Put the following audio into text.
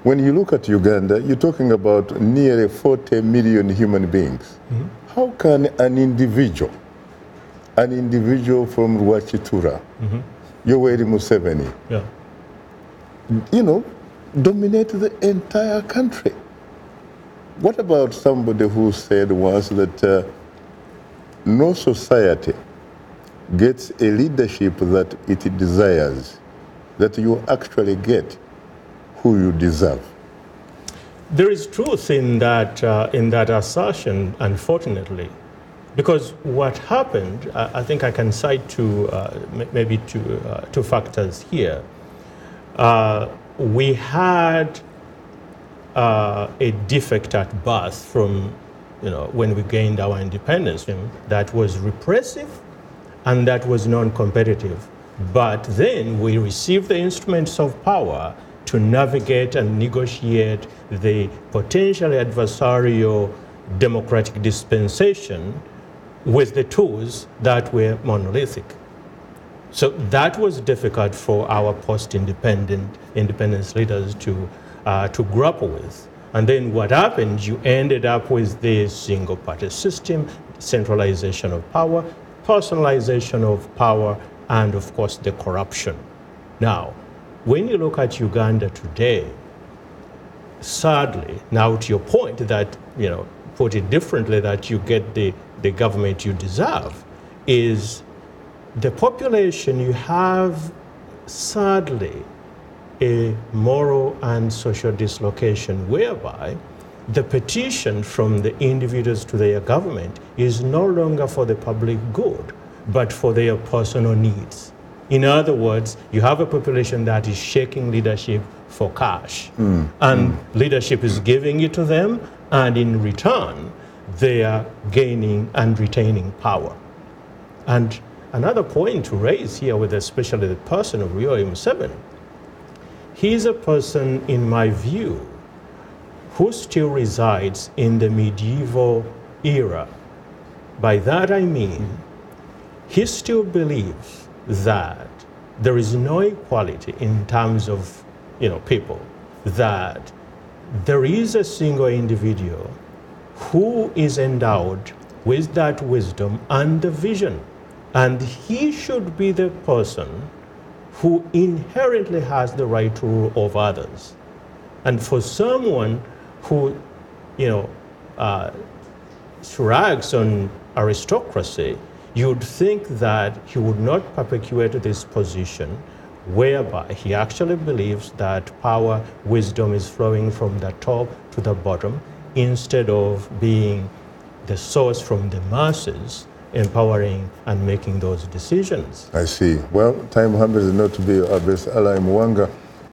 when you look at Uganda, you're talking about nearly 40 million human beings. How can an individual from Rwachitura, Yoweri Museveni, dominate the entire country? What about somebody who said once that no society gets a leadership that it desires, that you actually get who you deserve? There is truth in that assertion, unfortunately, because what happened, I think I can cite maybe two factors here. We had a defect at birth from, when we gained our independence, that was repressive and that was non-competitive. But then we received the instruments of power to navigate and negotiate the potentially adversarial democratic dispensation with the tools that were monolithic. So that was difficult for our post-independence leaders to grapple with. And then what happened, you ended up with the single-party system, centralization of power, personalization of power, and of course the corruption. Now, when you look at Uganda today, sadly, now to your point that, put it differently, that you get the government you deserve, is the population, you have, sadly, a moral and social dislocation whereby the petition from the individuals to their government is no longer for the public good, but for their personal needs. In other words, you have a population that is shaking leadership for cash, and leadership is giving it to them, and in return, they are gaining and retaining power. And another point to raise here with especially the person of Yoweri Museveni, he's a person, in my view, who still resides in the medieval era. By that I mean, he still believes that there is no equality in terms of, people, that there is a single individual who is endowed with that wisdom and the vision, and he should be the person who inherently has the right to rule over others. And for someone who, shrugs on aristocracy, you'd think that he would not perpetuate this position whereby he actually believes that power, wisdom is flowing from the top to the bottom instead of being the source from the masses, empowering and making those decisions. I see. Well, time happens not to be our best ally, Munanga.